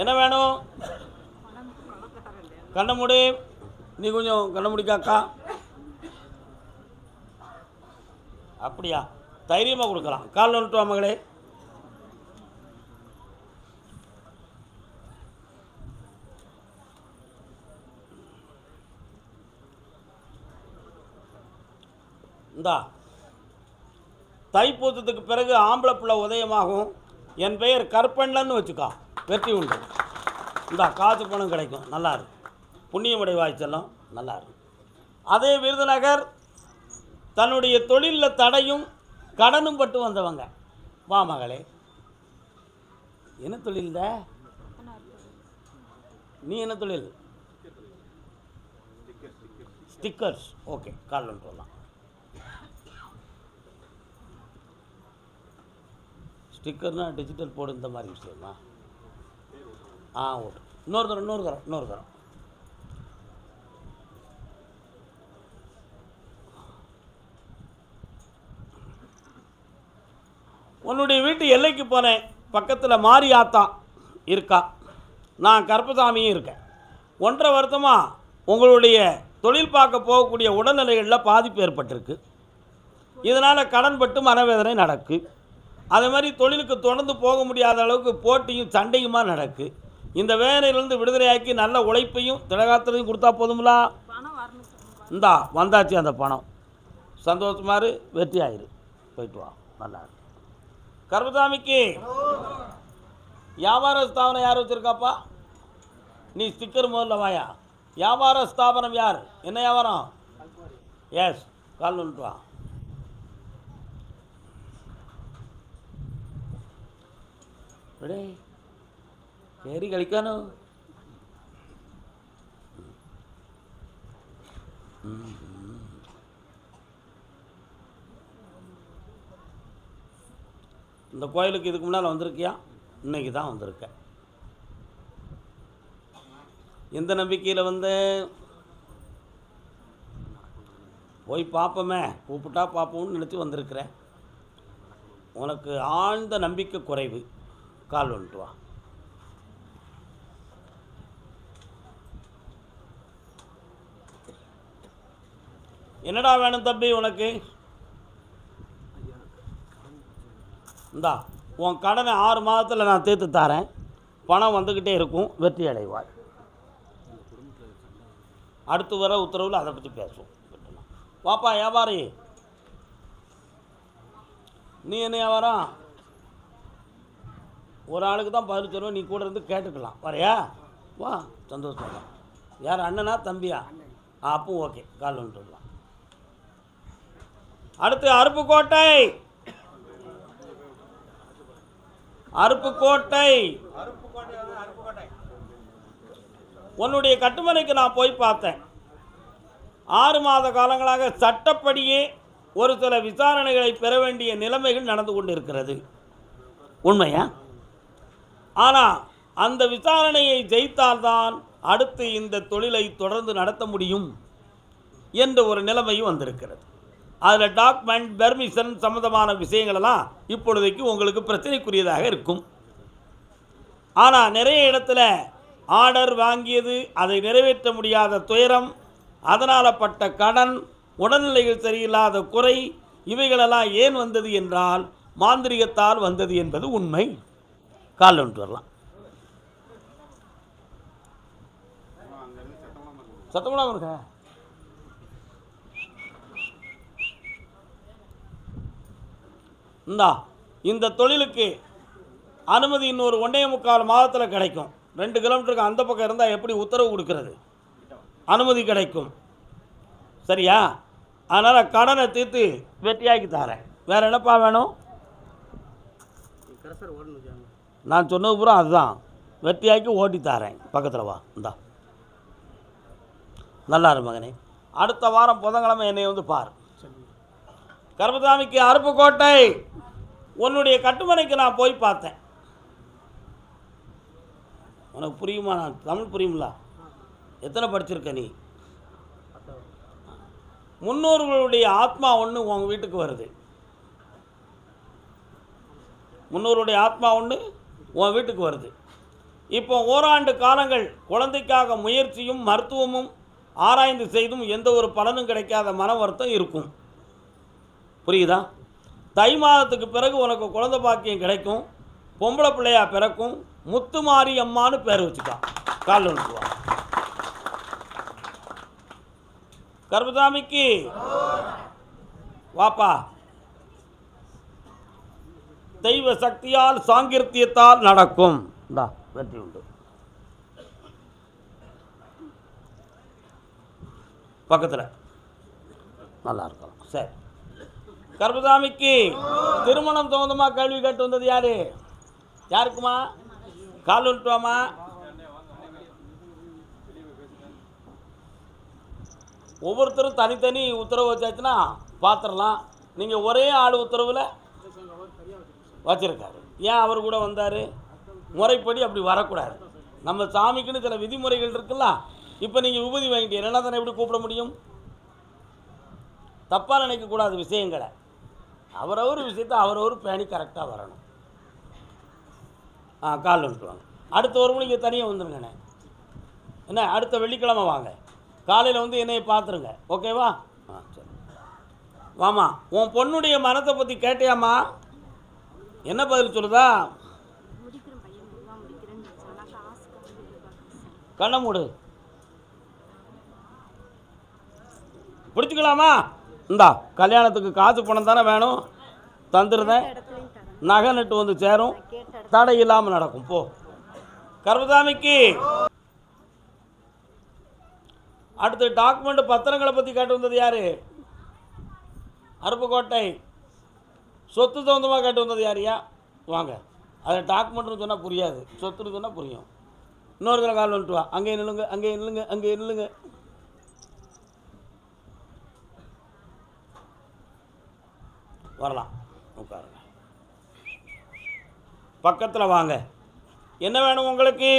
என்ன வேணும்? கண்ண மூடி. நீ கொஞ்சம் கண்ண முடிக்காக்கா. அப்படியா? தைரியமாக கொடுக்கலாம். கால் வந்துட்டு வா மகளே. இந்தா, தைப்பூசத்துக்கு பிறகு ஆம்பளை பிள்ளை உதயமாகும். என் பெயர் கருப்பண்ணன்னு வச்சுக்கா, வெற்றி உண்டு. இந்தா, காசு பணம் கிடைக்கும். நல்லா இருக்கு. புண்ணியமடை வாய்ச்செல்லாம் நல்லா இருக்கு. அதே விருதுநகர் தன்னுடைய தொழிலில் தடையும் கடனும் பட்டு வந்தவங்க. வா மகளே. என்ன தொழில்? நீ என்ன தொழில்? ஸ்டிக்கர்ஸ். ஓகே, கால் வந்துட்டு வரலாம். ஸ்டிக்கர்னா டிஜிட்டல் போர்டு இந்த மாதிரி விஷயமா? ஓகே. இன்னொரு தரம். உன்னுடைய வீட்டு எல்லைக்கு போனேன். பக்கத்தில் மாரியாத்தா இருக்கா, நான் கருப்பசாமியும் இருக்கேன். 1.5 வருஷமாக உங்களுடைய தொழில் பார்க்க போகக்கூடிய உடல்நிலைகளில் பாதிப்பு ஏற்பட்டிருக்கு. இதனால் கடன் பட்டு மனவேதனை நடக்கு. அதே மாதிரி தொழிலுக்கு தொடர்ந்து போக முடியாத அளவுக்கு போட்டியும் சண்டையுமா நடக்கு. இந்த வேதனையிலிருந்து விடுதலையாக்கி நல்ல உழைப்பையும் திடகாத்திரையும் கொடுத்தா போதுங்களா? இந்தா வந்தாச்சு அந்த பணம். சந்தோஷமாரு, வெற்றி ஆயிரு. போயிட்டு வா. நல்லா இருக்கு. கருப்பசாமிக்கு வியாபார ஸ்தாபனம் யார் வச்சுருக்காப்பா? நீ ஸ்டிக்கர் முதல்ல வாயா. வியாபார ஸ்தாபனம் யார்? என்ன வியாபாரம்? எஸ், கால் வந்துட்டு வா. കയറി കളിക്കാനോ? இந்த கோயிலுக்கு இதுக்கு முன்னால் வந்திருக்கியா? இன்னைக்கு தான் வந்திருக்கேன். எந்த நம்பிக்கையில் வந்து போய் பார்ப்போமே, கூப்பிட்டா பார்ப்போம்னு நினச்சி வந்திருக்கிறேன். உனக்கு ஆழ்ந்த நம்பிக்கை குறைவு. கால் வந்துட்டு வா. என்னடா வேணும் தம்பி உனக்கு? இந்தா, உன் கடனை 6 மாதத்தில் நான் தீர்த்து தரேன். பணம் வந்துக்கிட்டே இருக்கும். வெற்றி அடைவாய். அடுத்து வர உத்தரவில் அதை பற்றி பேசுவோம். வாப்பா வியாபாரி. நீ என்ன வியாபாரம்? ஒரு ஆளுக்கு தான் 10 தருவோம். நீ கூட இருந்து கேட்டுக்கலாம். வரையா? வா, சந்தோஷம் தான். யார், அண்ணனா தம்பியா? அப்போ ஓகே, கால் வந்துட்டு. அடுத்து அருப்புக்கோட்டை. உன்னுடைய கட்டுமனைக்கு நான் போய் பார்த்தேன். 6 மாத காலங்களாக சட்டப்படியே ஒரு சில விசாரணைகளை பெற வேண்டிய நிலைமைகள் நடந்து கொண்டு இருக்கிறது. உண்மையா? ஆனால் அந்த விசாரணையை ஜெயித்தால்தான் அடுத்து இந்த தொழிலை தொடர்ந்து நடத்த முடியும் என்ற ஒரு நிலைமையும் வந்திருக்கிறது. அதில் டாக்குமெண்ட், பெர்மிஷன் சம்மந்தமான விஷயங்களெல்லாம் இப்பொழுதைக்கு உங்களுக்கு பிரச்சனைக்குரியதாக இருக்கும். ஆனால் நிறைய இடத்துல ஆர்டர் வாங்கியது, அதை நிறைவேற்ற முடியாத துயரம், அதனால் பட்ட கடன், உடல்நிலைகள் சரியில்லாத குறை, இவைகளெல்லாம் ஏன் வந்தது என்றால் மாந்திரிகத்தால் வந்தது என்பது உண்மை. கால் வந்துட்டு வரலாம். சத்தமெல்லாம் இருக்க. இந்த தொழிலுக்கு அனுமதி இன்னொரு 1.25 மாதத்தில் கிடைக்கும். 2 கிலோமீட்டருக்கு அந்த பக்கம் இருந்தால் எப்படி உத்தரவு கொடுக்கறது? அனுமதி கிடைக்கும். சரியா? அதனால் கடனை தீர்த்து வெற்றியாக்கி தரேன். வேறு என்னப்பா வேணும்? நான் சொன்னது பூரா அதுதான். வெற்றியாக்கி ஓட்டி தரேன். பக்கத்தில் வா. இந்தா, நல்லா இரு மகனே. அடுத்த வாரம் புதன்கிழமை என்னை வந்து பார். கருப்பசாமிக்கு அருப்புக்கோட்டை. உன்னுடைய கட்டுமனைக்கு நான் போய் பார்த்தேன். உனக்கு புரியுமா? நான் தமிழ் புரியுங்களா? எத்தனை படிச்சிருக்க நீ? முன்னோர்களுடைய ஆத்மா ஒன்று உங்கள் வீட்டுக்கு வருது. முன்னோருடைய ஆத்மா ஒன்று உன் வீட்டுக்கு வருது. இப்போ ஓராண்டு காலங்கள் குழந்தைக்காக முயற்சியும் மருத்துவமும் ஆராய்ந்து செய்தும் எந்த ஒரு பலனும் கிடைக்காத மன வருத்தம் இருக்கும். புரியுதா? தை மாதத்துக்கு பிறகு உனக்கு குழந்தை பாக்கியம் கிடைக்கும். பொம்பளை பிள்ளையா பிறக்கும். முத்துமாரி அம்மானு பேர் வச்சுக்கான். கால் ஒன்றுவா கர்மசாமிக்கு வாப்பா. தெய்வ சக்தியால் சாங்கிருத்தியத்தால் நடக்கும். வெற்றி உண்டு. பக்கத்தில் நல்லா இருக்கும். சரி, கர்மசாமிக்கு திருமணம் சம்பந்தமாக கேள்வி கேட்டு வந்தது யாரு? யாருக்குமா? கால் விட்டுவாமா. ஒவ்வொருத்தரும் தனித்தனி உத்தரவு வச்சாச்சுன்னா பார்த்துடலாம். நீங்கள் ஒரே ஆள் உத்தரவில் வச்சிருக்காரு. ஏன் அவர் கூட வந்தார்? முறைப்படி அப்படி வரக்கூடாது. நம்ம சாமிக்குன்னு சில விதிமுறைகள் இருக்குல்ல. இப்போ நீங்கள் விபூதி வாங்கிட்டீங்க, என்ன தானே எப்படி கூப்பிட முடியும்? தப்பாக நினைக்கக்கூடாது விஷயங்களை. அவரவர் விஷயத்தை அவரவர் பேணி கரெக்டாக வரணும். கால் வந்துட்டுவாங்க. அடுத்த ஒரு மணிக்கு தனியாக வந்துருங்கண்ணே. என்ன, அடுத்த வெள்ளிக்கிழமை வாங்க. காலையில் வந்து என்னையை பார்த்துருங்க. ஓகேவா? சரி வாமா. உன் பொண்ணுடைய மனத்தை பற்றி கேட்டியாம்மா? என்ன பதில் சொல்லுதா? கண்ணை மூடு. பிடிச்சிக்கலாமா? இந்தா, கல்யாணத்துக்கு காசு பணம் தானே வேணும், தந்துருந்தேன். நகை நட்டு வந்து சேரும், தடை இல்லாமல் நடக்கும். போ. கர்மசாமிக்கு அடுத்து டாக்குமெண்ட் பத்திரங்களை பற்றி கேட்டு வந்தது யார்? அருப்புக்கோட்டை. சொத்து சம்மந்தமாக கேட்டு வந்தது யாரையா? வாங்க. அது டாக்குமெண்ட்னு சொன்னால் புரியாது, சொத்துன்னு சொன்னால் புரியும். இன்னொரு தடவை கால் வந்துட்டு வா. அங்கே நில்லுங்க, அங்கே நில்லுங்க, அங்கே நில்லுங்க. வரலாம், உட்காருங்க. பக்கத்தில் வாங்க. என்ன வேணும் உங்களுக்கு?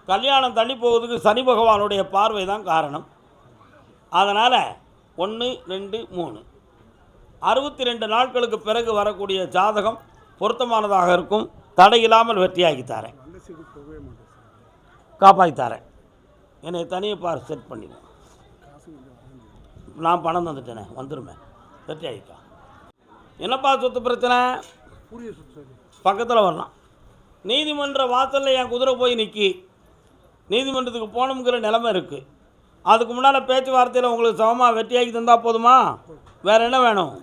கல்யாணம் தள்ளி போவதுக்கு சனி பகவானுடைய பார்வை தான் காரணம். அதனால் 1, 2, 3 62 நாட்களுக்கு பிறகு வரக்கூடிய ஜாதகம் பொருத்தமானதாக இருக்கும். தடையில்லாமல் வெற்றியாகித்தாரேன், காப்பாற்றித்தாரேன். என்னை தனியாக செட் பண்ணிடுவேன். நான் பணம் தந்துட்டேனே, வந்துடுமே. வெற்றியாகிக்கா. என்னப்பா சொத்து பிரச்சனை? பக்கத்தில் வரலாம். நீதிமன்ற வாசலில் என் குதிரை போய் நிற்கி நீதிமன்றத்துக்கு போகணுங்கிற நிலைமை இருக்குது. அதுக்கு முன்னால் பேச்சுவார்த்தையில் உங்களுக்கு சமமாக வெற்றியாகி தந்தால் போதுமா? வேறு என்ன வேணும்?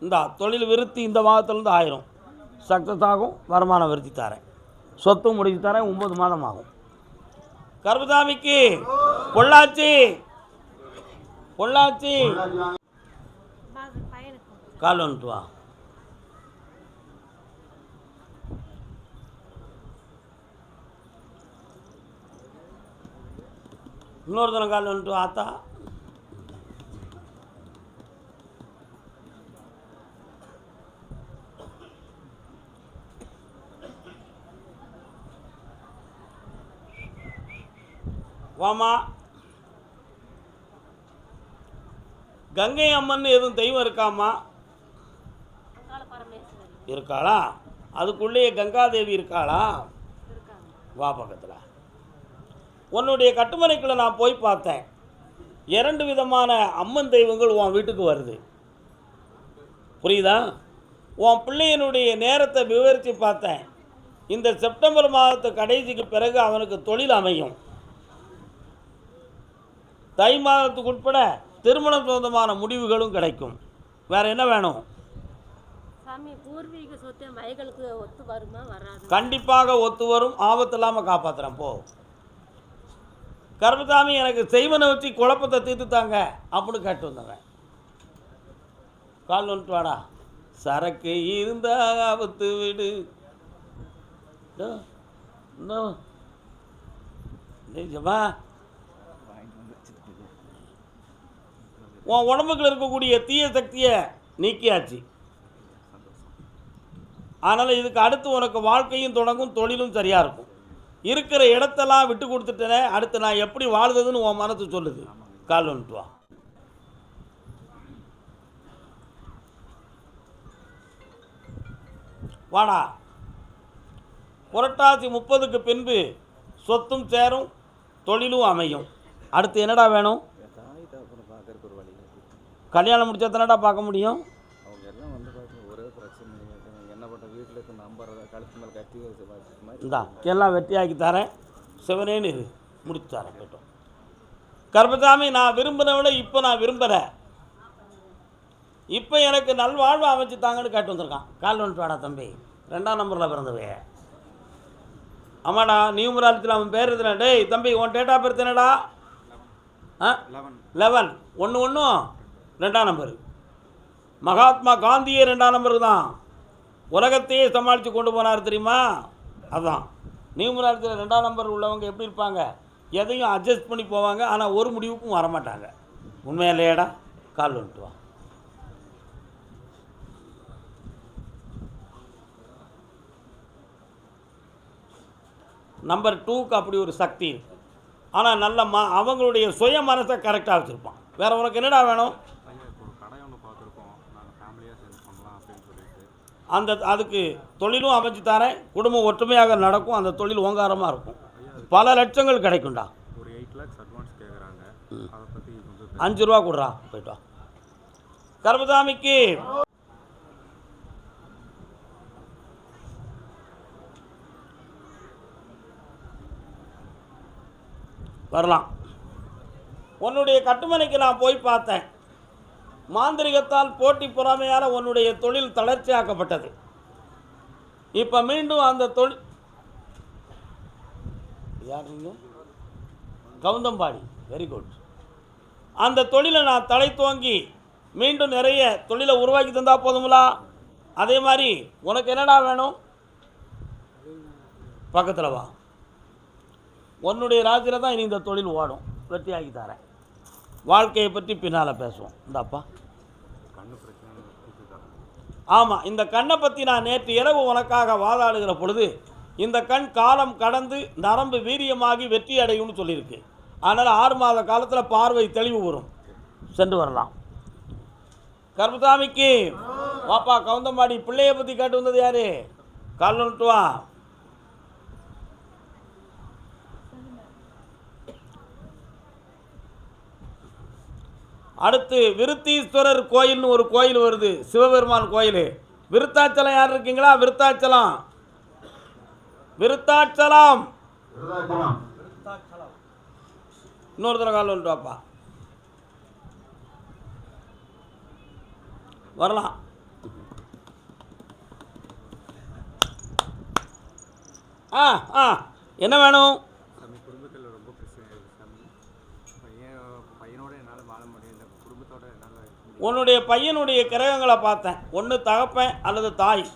இந்தா, தொழில் விருத்தி இந்த மாதத்துலேருந்து 1000 சக்ஸஸ் ஆகும். வருமானம் விருத்தி தரேன், சொத்து முடிச்சு தரேன். 9 மாதம் ஆகும். கர்மசாமிக்கு பொள்ளாச்சி. பொள்ளாச்சி கால் வந்துட்டு வா. இன்னொரு தினம் கால் வந்துட்டு ஆத்தா. வாமா. கங்கை அம்மன் எதுவும் தெய்வம் இருக்காமா? இருக்காளா? அதுக்குள்ளேயே கங்காதேவி இருக்காளா? வா பக்கத்தில். உன்னுடைய கட்டுமனைக்குள்ளே நான் போய் பார்த்தேன். 2 விதமான அம்மன் தெய்வங்கள் உன் வீட்டுக்கு வருது. புரியுதா? உன் பிள்ளையனுடைய நேரத்தை விவரித்து பார்த்தேன். இந்த செப்டம்பர் மாதத்து கடைசிக்கு பிறகு அவனுக்கு தொழில் அமையும். தை மாதத்துக்கு உட்பட திருமணம் சொந்தமான முடிவுகளும் கிடைக்கும். வேற என்ன வேணும்? கண்டிப்பாக ஒத்து வரும். ஆபத்து இல்லாமல் காப்பாற்றுறேன். போ. கர்மசாமி, எனக்கு செய்வனை வச்சு குழப்பத்தை தீர்த்துத்தாங்க அப்படின்னு கேட்டு வந்தவன். கால் வந்துட்டு வாடா. சரக்கு இருந்தா ஆபத்து விடு. ஜமா, உன் உடம்புக்குள்ள இருக்கக்கூடிய தீய சக்தியை நீக்கியாச்சு. அதனால் இதுக்கு அடுத்து உனக்கு வாழ்க்கையும் தொடங்கும், தொழிலும் சரியாக இருக்கும். இருக்கிற இடத்தெல்லாம் விட்டு கொடுத்துட்டேனே, அடுத்து நான் எப்படி வாழ்றதுன்னு உன் மனசு சொல்லுது. கால் வந்துட்டு வா. வாடா. புரட்டாசி 30க்கு பின்பு சொத்தும் சேரும், தொழிலும் அமையும். அடுத்து என்னடா வேணும்? கல்யாணம் முடிச்சா தானடா பார்க்க முடியும். அவங்க எல்லாம் வந்து பார்த்து ஒரே பிரச்சனை என்ன பண்ண வீட்டில் இருக்க நம்பர் கழுத்து மேலே கட்டி இந்தா எல்லாம் வெட்டியாக்கி தரேன், சிவனேன்னு இரு, முடிச்சு தரேன். போய்ட்டோம். கருப்பசாமி, நான் விரும்பின விட இப்போ நான் விரும்புகிறேன். இப்போ எனக்கு நல்வாழ்வு அமைச்சு தாங்கன்னு கேட்டு வந்திருக்கான். கால் வந்துட்டு வாடா தம்பி, 2ஆம் நம்பரில் பிறந்தவே. ஆமாடா, நியூமராலஜியில் அவன் பேர் எதுனா? டேய் தம்பி, உன் டேட் ஆஃப் பர்த் என்னடா? 11 1 2ஆம் நம்பரு. மகாத்மா காந்தியே 2ஆம் நம்பருக்கு தான் உலகத்தையே சமாளித்து கொண்டு போனார் தெரியுமா? அதுதான் நியூமராலஜியில் 2ஆம் நம்பர் உள்ளவங்க எப்படி இருப்பாங்க? எதையும் அட்ஜஸ்ட் பண்ணி போவாங்க, ஆனால் ஒரு முடிவுக்கும் வரமாட்டாங்க. உண்மையா இல்லையாடா? கால் வந்துட்டு வா. நம்பர் 2க்கு அப்படி ஒரு சக்தி இருக்குது. ஆனால் நல்ல அவங்களுடைய சுய மனசை கரெக்டாக வச்சுருப்பான். வேறு உனக்கு என்னடா வேணும்? அதுக்கு தொழிலும் அமைச்சு தரேன், குடும்பம் ஒற்றுமையாக நடக்கும், அந்த தொழில் ஓங்காரமாக இருக்கும், பல லட்சங்கள் கிடைக்கும்டா. ஒரு 8 lakhs அட்வான்ஸ் கேட்குறாங்க, அதை பற்றி 5 ரூபா கொடுறா. போய்ட்டு வா. கருப்பசாமிக்கு வரலாம். உன்னுடைய கட்டுமனைக்கு நான் போய் பார்த்தேன். மாந்திரிகத்தால் போட்டி பொறாமையால் உன்னுடைய தொழில் தளர்ச்சியாக்கப்பட்டது. இப்போ மீண்டும் அந்த தொழில் யார் நீங்கள்? கவுந்தம்பாடி. Very good. அந்த தொழிலை நான் தலை துவங்கி மீண்டும் நிறைய தொழிலை உருவாக்கி தந்தால் போதுங்களா? அதே மாதிரி உனக்கு என்னடா வேணும்? பக்கத்தில் வா. உன்னுடைய ராஜ்யத்தில் தான் இனி இந்த தொழில் ஓடும். வெற்றியாகி தரேன். வாழ்க்கையை பற்றி பின்னால் பேசுவோம். இந்தாப்பா கண்ணு பிரச்சனை. ஆமாம், இந்த கண்ணை பற்றி நான் நேற்று இரவு உனக்காக வாதாடுகிற பொழுது இந்த கண் காலம் கடந்து நரம்பு வீரியமாகி வெற்றி அடையும்னு சொல்லியிருக்கு. அதனால் 6 மாத காலத்தில் பார்வை தெளிவு வரும். சென்று வரலாம். கருப்பசாமிக்கு வாப்பா. கவுந்தம்பாடி பிள்ளையை பற்றி கேட்டு வந்தது யாரு? கால் வந்துட்டு வா. அடுத்து விருத்தீஸ்வரர் கோயில்னு ஒரு கோயில் வருது, சிவபெருமான் கோயில். விருத்தாச்சலம் யார் இருக்கீங்களா? விருத்தாச்சலம் விருத்தாச்சலம் இன்னொரு தடவை கால் வந்துட்டு வாப்பா. வரலாம். என்ன வேணும்? குடும்பத்தில் ரொம்ப பிரச்சனை இருக்குது. பையனோட என்னால் வாழ முடியல, குடும்பத்தோட என்னால். உன்னுடைய பையனுடைய கிரகங்களை பார்த்தேன். ஒன்று தகப்பன் அல்லது தாய்,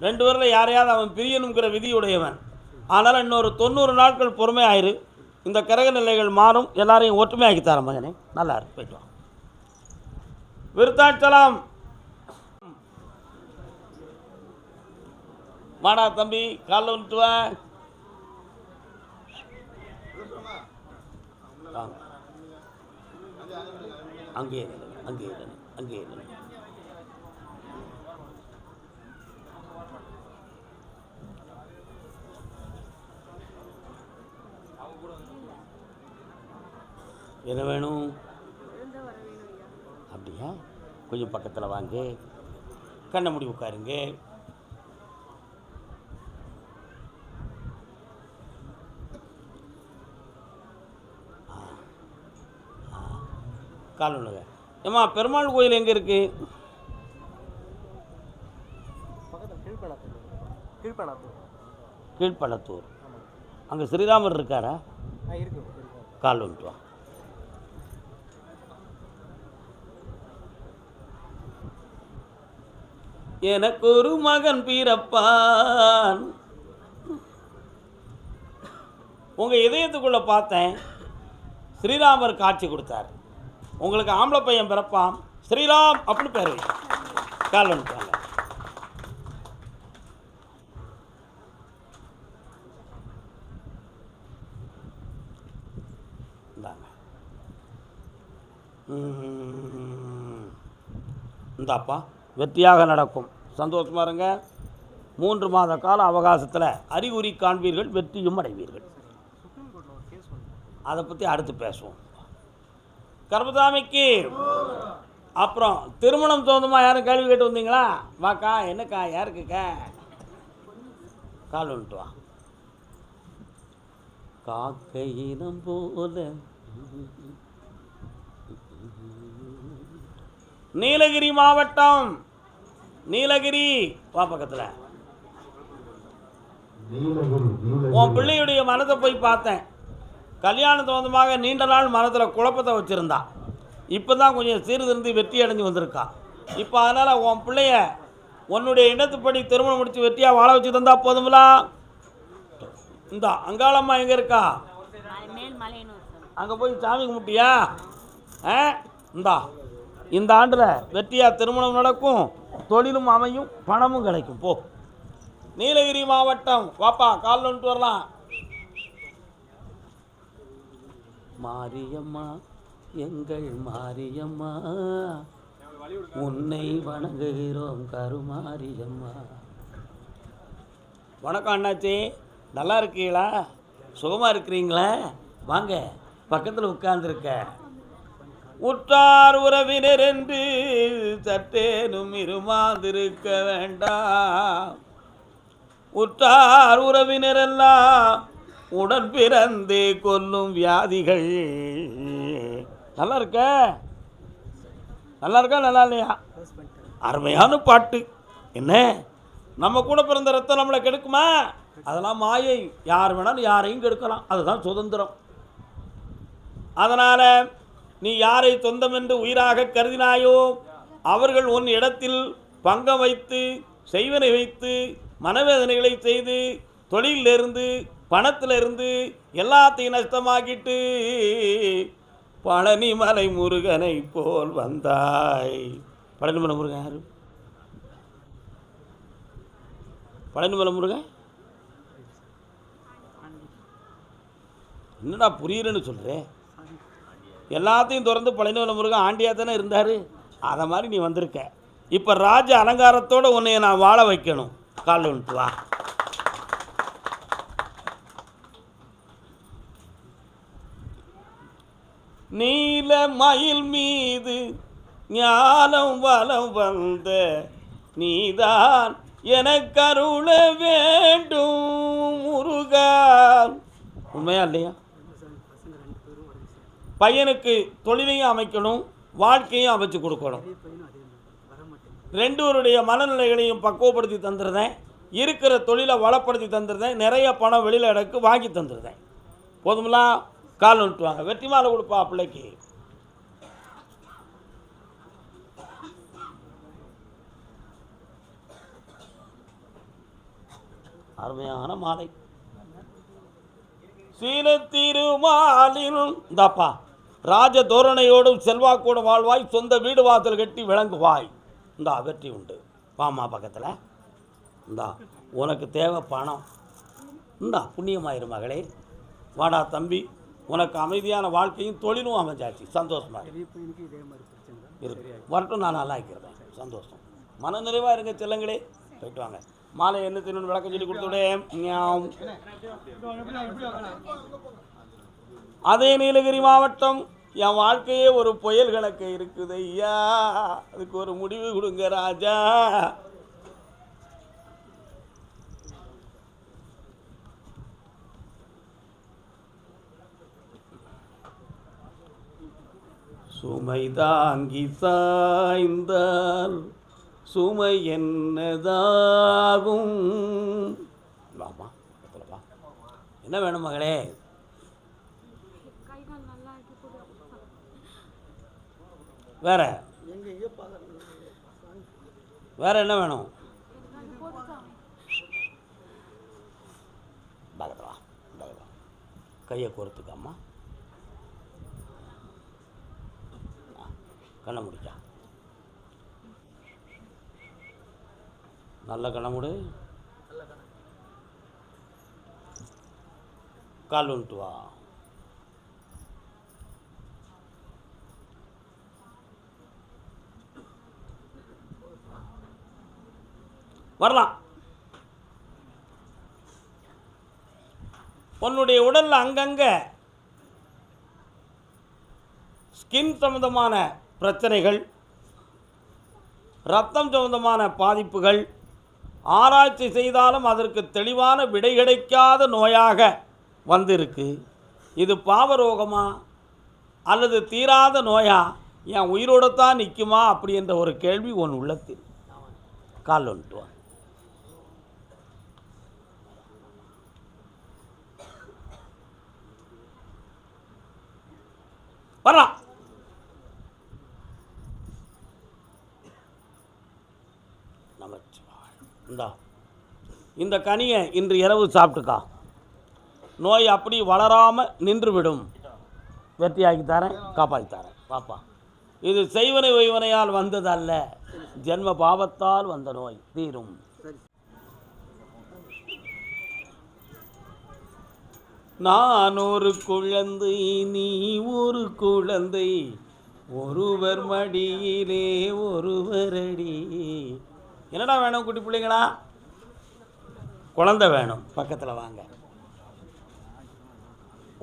2 பேரில் யாரையாவது அவன் பிரியணுங்கிற விதியுடையவன். அதனால் இன்னொரு 90 நாட்கள் பொறுமை ஆயிரு. இந்த கிரக நிலைகள் மாறும். எல்லாரையும் ஒற்றுமையாக்கி தரேன் மகனே. நல்லா இருக்கு. போய்ட்டு வா. விருத்தாச்சலம் வாடா தம்பி. காலைல வந்துட்டு வா. அங்கேயே அங்கேயே அங்கேயே என்ன வேணும்? அப்படியா? கொஞ்சம் பக்கத்தில் வாங்க. கண்ணை மூடி உட்காருங்க. கால் ஒன்றுங்க. ஏம்மா, பெருமாள் கோயில் எங்கே இருக்குது? கீழ்பள்ளத்தூர். அங்கே ஸ்ரீராமர் இருக்காரா? கால் வந்துட்டு வா. எனக்கு ஒரு மகன் பிறப்பான். உங்கள் இதயத்துக்குள்ளே பார்த்தேன். ஸ்ரீராமர் காட்சி கொடுத்தார். உங்களுக்கு ஆம்பளை பையன் பிறப்பான், ஸ்ரீராம் அப்படின்னு பேர் வை. கால் வந்துட்டாங்க. இந்தாப்பா, வெற்றியாக நடக்கும். சந்தோஷமாக இருங்க. 3 மாத கால அவகாசத்தில் அறிகுறி காண்பீர்கள், வெற்றியும் அடைவீர்கள். அதை பற்றி அடுத்து பேசுவோம். கர்மசாமிக்கு அப்புறம் திருமணம் சொந்தமா யாரும் கேள்வி கேட்டு வந்தீங்களா? வாக்கா, என்னக்கா, யாருக்குக்கா? கால் வந்துட்டு வா. காக்கையினம் போல நீலகிரி மாவட்டம், நீலகிரி வா பக்கத்தில். உன் பிள்ளையுடைய மனத்தை போய் பார்த்தேன். கல்யாணம் சொந்தமாக நீண்ட நாள் மனத்தில் குழப்பத்தை வச்சுருந்தா. இப்போ தான் கொஞ்சம் சீர்திருந்தி வெற்றி அடைஞ்சு வந்திருக்கா. இப்போ அதனால் உன் பிள்ளைய உன்னுடைய இனத்துப்படி திருமணம் முடித்து வெற்றியாக வாழ வச்சு தந்தா போதுங்களா? இந்த அங்காளம்மா எங்கே இருக்கா? அங்கே போய் சாமி கும்பிட்டியா? இந்தா இந்த ஆண்டில் வெற்றியாக திருமணம் நடக்கும், தொழிலும் அமையும், பணமும் கிடைக்கும். போ. நீலகிரி மாவட்டம் வாப்பா, கால் வந்துட்டு வரலாம். மாரியம்மா, எங்கள் மாரியம்மா, உன்னை வணங்குகிறோம் கருமாரியம்மா. வணக்கம் அண்ணாச்சி, நல்லா இருக்கீங்களா? சுகமாக இருக்கிறீங்களா? வாங்க, பக்கத்தில் உட்கார்ந்துருக்க. உற்றார் உறவினர் என்று சற்றேனும் இருமாந்திருக்க வேண்டாம். உற்றார் உறவினரெல்லாம் உடன் பிறந்து கொல்லும் வியாதிகள். நல்லா இருக்க? நல்லா இருக்கா, நல்லா இல்லையா? அருமையான பாட்டு. என்ன, நம்ம கூட பிறந்த ரத்தம் நம்மளை கெடுக்குமா? அதெல்லாம் மாயை. யார் வேணாலும் யாரையும் கெடுக்கலாம், அதுதான் சுதந்திரம். அதனால் நீ யாரை சொந்தம் என்று உயிராக கருதினாயோ அவர்கள் உன் இடத்தில் பங்கம் வைத்து, செய்வனை வைத்து, மனவேதனைகளை செய்து, தொழிலிருந்து, பணத்திலிருந்து எல்லாத்தையும் நஷ்டமாக்கிட்டு பழனிமலை முருகனை போல் வந்தாய். பழனிமலை முருகன் யாரு? பழனிமலை முருகன் என்னடா புரியுறேன்னு சொல்கிறேன்? எல்லாத்தையும் திறந்து பழனிமலை முருகன் ஆண்டியாக தானே இருந்தார். அதை மாதிரி நீ வந்திருக்க. இப்போ ராஜ அலங்காரத்தோடு உன்னை நான் வாழ வைக்கணும். கால் வந்துட்டு வா. நீல மயில் மீது ஞானம் வலம் வந்த நீதான் எனக்கருள வேண்டும் முருகா. உண்மையா இல்லையா? பையனுக்கு தொழிலையும் அமைக்கணும், வாழ்க்கையும் அமைச்சு கொடுக்கணும். ரெண்டுவருடைய மனநிலைகளையும் பக்குவப்படுத்தி தந்துடுறேன். இருக்கிற தொழிலை வளப்படுத்தி தந்துடுறேன். நிறைய பணம் வெளியில் இடக்கு வாங்கி தந்துடுறேன். போதுங்களா? கால் வந்துட்டுவாங்க. வெற்றி மாலை கொடுப்பா பிள்ளைக்கு. அருமையான மாலை. சீன திருமாலின் இந்தாப்பா, ராஜ தோரணையோடும் செல்வாக்கோடு வாழ்வாய், சொந்த வீடு வாசல் கட்டி விளங்குவாய். இந்தா வெற்றி உண்டு. வாமா பக்கத்தில். இந்தா உனக்கு தேவை பணம். இந்தா புண்ணியமாயிரு மகளே. வாடா தம்பி, உனக்கு அமைதியான வாழ்க்கையும் தொழிலும் அமைஞ்சாச்சு. சந்தோஷமாக இருக்கு. வரட்டும், நான் நல்லா இருக்கிறேன். சந்தோஷம். மன நிறைவாக இருங்க செல்லங்களே. போயிட்டு வாங்க. மாலை என்ன தின்னு விளக்கம் சொல்லி கொடுத்துடேன். அதே நீலகிரி மாவட்டம். என் வாழ்க்கையே ஒரு புயல் கணக்கு இருக்குது ஐயா, அதுக்கு ஒரு முடிவு கொடுங்க ராஜா. சுமை தாங்கி சாய்ந்தால் சுமை என்னதாகும். வாமா, என்ன வேணும் மகளே? வேற வேற என்ன வேணும்? கையை கோர்த்துக்காமா, கண்ணை முடிச்சா, நல்ல கண்ணை முடி. கால் வந்துட்டு வா. வரலாம். உன்னுடைய உடலில் அங்கங்கே ஸ்கின் சம்பந்தமான பிரச்சனைகள், இரத்தம் சம்பந்தமான பாதிப்புகள், ஆராய்ச்சி செய்தாலும் அதற்கு தெளிவான விடை கிடைக்காத நோயாக வந்திருக்கு. இது பாவரோகமா அல்லது தீராத நோயா, என் உயிரோடு தான் நிற்குமா அப்படி என்ற ஒரு கேள்வி உன் உள்ளத்தில். கால் வந்துட்டு வா. வரலாம். இந்தா இந்த கனியை இன்று இரவு சாப்பிட்டுக்கா. நோய் அப்படி வளராமல் நின்றுவிடும். வெற்றியாக்கி தரேன், காப்பாற்றி தரேன். பாப்பா, இது செய்வனை ஒய்வனையால் வந்ததல்ல, ஜென்ம பாவத்தால் வந்த நோய் தீரும். நான் ஒரு குழந்தை, நீ ஒரு குழந்தை, ஒருவர் மடியிலே ஒருவர் அடி. என்னடா வேணும் குட்டி பிள்ளைங்களா? குழந்தை வேணும். பக்கத்தில் வாங்க.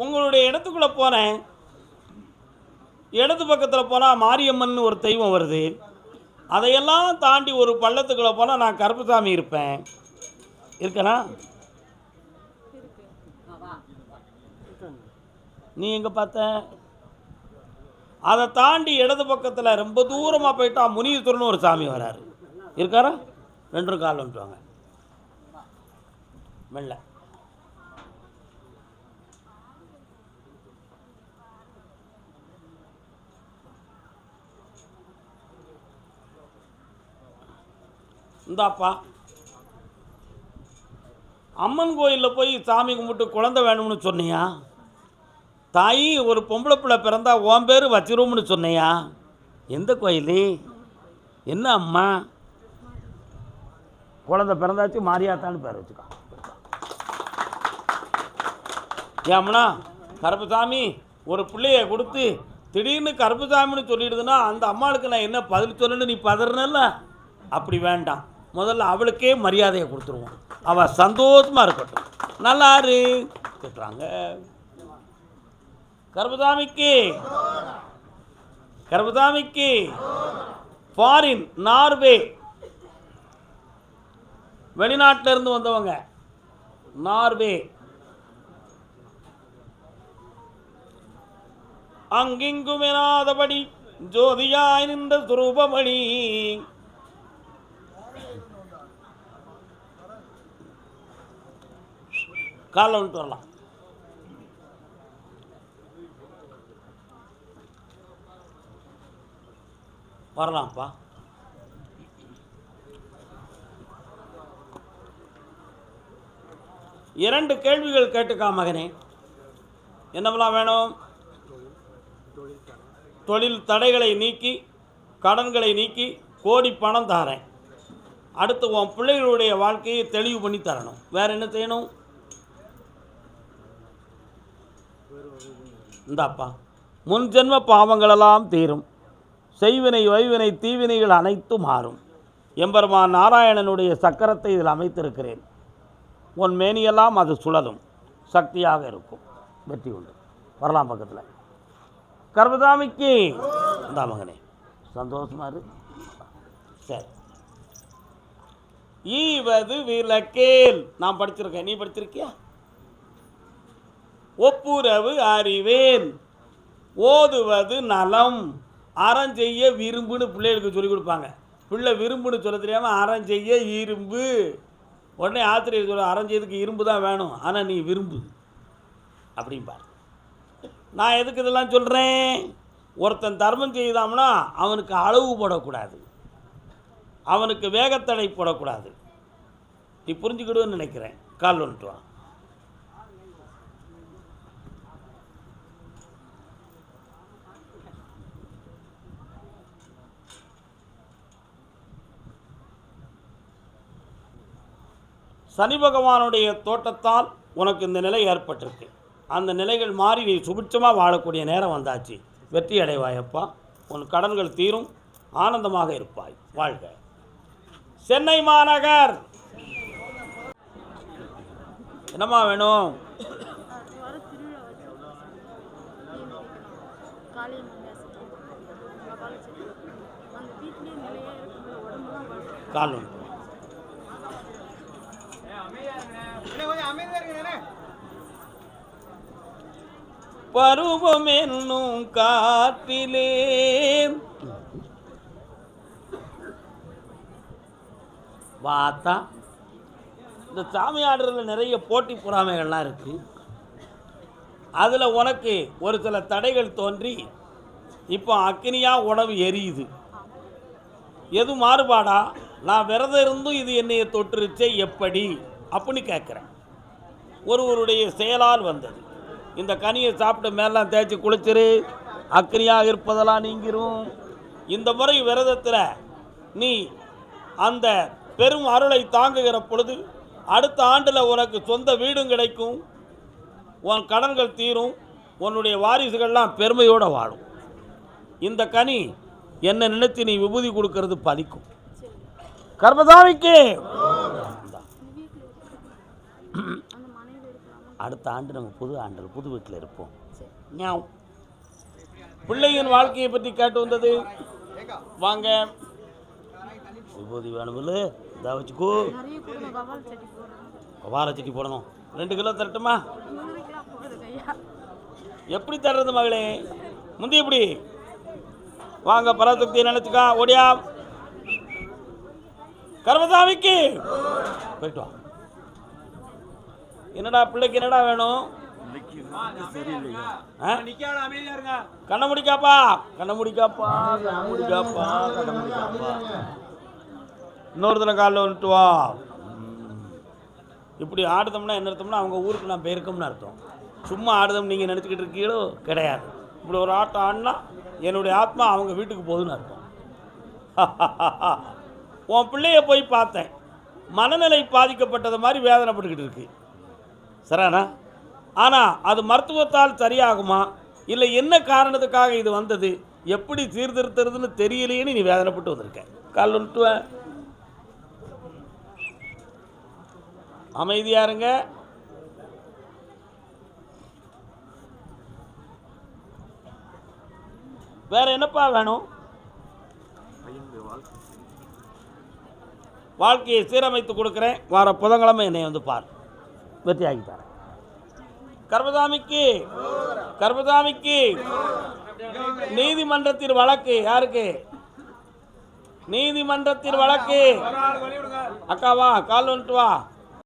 உங்களுடைய இடத்துக்குள்ளே போனேன். இடது பக்கத்தில் போனால் மாரியம்மன் ஒரு தெய்வம் வருது. அதையெல்லாம் தாண்டி ஒரு பள்ளத்துக்குள்ளே போனால் நான் கருப்புசாமி இருப்பேன். இருக்கனா? நீ எங்கே பார்த்த? அதை தாண்டி இடது பக்கத்தில் ரொம்ப தூரமாக போயிட்டா முனீஸ்வரன் ஒரு சாமி வராரு. இருக்காரா? 2 கால் வந்துட்டுவாங்க. மெல்ல. இந்தாப்பா, அம்மன் கோயிலில் போய் சாமி கும்பிட்டு குழந்தை வேணும்னு சொன்னியா? தாயி ஒரு பொம்பளை பிள்ளை பிறந்தா உன் பேர் வச்சிருவோம்னு சொன்னியா? எந்த கோயில்? என்ன அம்மா? குழந்தை பிறந்தாச்சு, மாரியாத்தான்னு பேர் வச்சுக்கோ. ஏம்னா கருப்புசாமி ஒரு பிள்ளைய கொடுத்து திடீர்னு கருப்புசாமின்னு சொல்லிடுதுன்னா அந்த அம்மாளுக்கு நான் என்ன பதில் சொல்லணும்னு நீ பதறனல்ல? அப்படி வேண்டாம். முதல்ல அவளுக்கே மரியாதையை கொடுத்துருவோம். அவள் சந்தோஷமாக இருக்கட்டும். நல்லாரு கேட்டுறாங்க. கருப்புசாமிக்கு கருப்புசாமிக்கு ஃபாரின் நார்வே, வெளிநாட்டில் இருந்து வந்தவங்க, நார்வே. அங்கிங்கும் எனாதபடி ஜோதியாய் நின்ற சுரூபமணி. காலைல வந்துட்டு வரலாம். வரலாம்ப்பா. இரண்டு கேள்விகள் கேட்டுக்கா மகனே. என்னவெல்லாம் வேணும்? தொழில் தடைகளை நீக்கி, கடன்களை நீக்கி, கோடி பணம் தரேன். அடுத்து உன் பிள்ளைகளுடைய வாழ்க்கையை தெளிவு பண்ணி தரணும். வேறு என்ன செய்யணும்? இந்தாப்பா, முன் ஜென்ம பாவங்களெல்லாம் தீரும். செய்வினை வைவினை தீவினைகள் அனைத்தும் மாறும். எம்பெருமான் நாராயணனுடைய சக்கரத்தை இதில் அமைத்திருக்கிறேன். உன் மேனியெல்லாம் அது சுழலும், சக்தியாக இருக்கும். வெற்றி உண்டு. வரலாம் பக்கத்தில். கர்மதாமிக்கு இந்த மகனே சந்தோஷமா இரு. சரி. ஈவது விளக்கேல் நான் படிச்சிருக்கேன். நீ படிச்சிருக்கியா? ஒப்புரவு அறிவேன், ஓதுவது நலம், அறஞ்செய்ய விரும்புன்னு பிள்ளைகளுக்கு சொல்லிக் கொடுப்பாங்க. பிள்ளை விரும்புன்னு சொல்ல தெரியாமல் அறஞ்செய்ய இரும்பு. உடனே ஆசிரியர் சொல்ல அறஞ்செய்யதுக்கு இரும்பு தான் வேணும், ஆனால் நீ விரும்பு அப்படின்பார். நான் எதுக்கு இதெல்லாம் சொல்கிறேன்? ஒருத்தன் தர்மம் செய்தாம்னா அவனுக்கு அளவு போடக்கூடாது, அவனுக்கு வேகத்தடை போடக்கூடாது. நீ புரிஞ்சுக்கிடுன்னு நினைக்கிறேன். கால் வந்துட்டு வா. சனி பகவானுடைய தோட்டத்தால் உனக்கு இந்த நிலை ஏற்பட்டிருக்கு. அந்த நிலைகள் மாறி நீ சுபிட்சமாக வாழக்கூடிய நேரம் வந்தாச்சு. வெற்றி அடைவாயப்பா. உன் கடன்கள் தீரும், ஆனந்தமாக இருப்பாய். வாழ்க. சென்னை மாநகர் என்னம்மா வேணும்? காளியம்மன் பேசுகிறேன். கபாலச்செட்டி அந்த வீட்லேயே நிலையாக இருக்கும்போது உடம்புலாம் வலி. கால் ஒன்று பருவம் என்னும் காற்றிலே பார்த்தா இந்த சாமி ஆடுறதுல நிறைய போட்டி பொறாமைகள்லாம் இருக்கு. அதில் உனக்கு ஒரு சில தடைகள் தோன்றி இப்போ அக்னியாக உணவு எரியுது. எது மாறுபாடா? நான் விரதம் இருந்தும் இது என்னைய தொற்றுச்சே எப்படி அப்படின்னு கேட்குறேன். ஒருவருடைய செயலால் வந்தது. இந்த கனியை சாப்பிட்டு மேலாம் தேய்ச்சி குளிச்சிரு, அக்னியாக இருப்பதெல்லாம் நீங்கிரும். இந்த முறை விரதத்தில் நீ அந்த பெரும் அருளை தாங்குகிற பொழுது அடுத்த ஆண்டில் உனக்கு சொந்த வீடும் கிடைக்கும், உன் கடன்கள் தீரும், உன்னுடைய வாரிசுகள்லாம் பெருமையோடு வாழும். இந்த கனி என்ன நினைத்து நீ விபூதி கொடுக்கறது பலிக்கும். கர்மசாமிக்கு அந்த மனைவி இருக்கலாமா? அடுத்த ஆண்டு நம்ம புது ஆண்டில் புது வீட்டில் இருப்போம். ஞாம். பிள்ளையின் வாழ்க்கையை பற்றி கேட்டு வந்தது. வாங்க, விபூதி வேணுமில்ல, இதை வச்சுக்கோ. நிறைய கொடுங்க. கபாலச்செட்டி போடுறோம். கபாலச்செட்டி போடணும். 2 கிலோ தரட்டுமா? 100 கிலோ போடுறது கையா. எப்படி தர்றது மகளே? முந்தி எப்படி? வாங்க, பராசக்தியை நினச்சிக்கா. ஓடியா கர்மசாமிக்கு போயிட்டு வா. என்னடா பிள்ளைக்கு என்னடா வேணும்? கண்ண முடிக்காப்பா, கண்ண முடிக்காப்பா, கண்ண முடிக்காப்பா, கண்ண முடிக்காப்பா. இன்னொரு தினம் காலைல வந்துட்டு வா. இப்படி ஆடுதோம்னா என்ன அர்த்தம்னா அவங்க ஊருக்கு நான் போயிருக்கோம்னு அர்த்தம். சும்மா ஆடுதோம் நீங்கள் நினச்சிக்கிட்டு இருக்கீங்களோ? கிடையாது. இப்படி ஒரு ஆட்டம் ஆடினா என்னுடைய ஆத்மா அவங்க வீட்டுக்கு போகுதுன்னு அர்த்தம். உன் பிள்ளைய போய் பார்த்தேன், மனநிலை பாதிக்கப்பட்டது மாதிரி வேதனைப்பட்டுக்கிட்டு இருக்கு. சரிண்ணா? ஆனால் அது மருத்துவத்தால் சரியாகுமா இல்லை என்ன காரணத்துக்காக இது வந்தது, எப்படி சீர்திருத்துறதுன்னு தெரியலையேன்னு நீ வேதனைப்பட்டு வந்திருக்க. கால் வந்துட்டுவேன். அமைதியாக இருங்க. வேற என்னப்பா வேணும்? வாழ்க்கையை சீரமைத்து கொடுக்குறேன். வார புதன்கிழமை என்னை வந்து பார், வெற்றி ஆகி தரேன். கர்மசாமிக்கு, கர்மசாமிக்கு. நீதிமன்றத்தில் வழக்கு யாருக்கு? நீதிமன்றத்தில் வழக்கு. அக்காவா, கால் வந்துட்டு வா.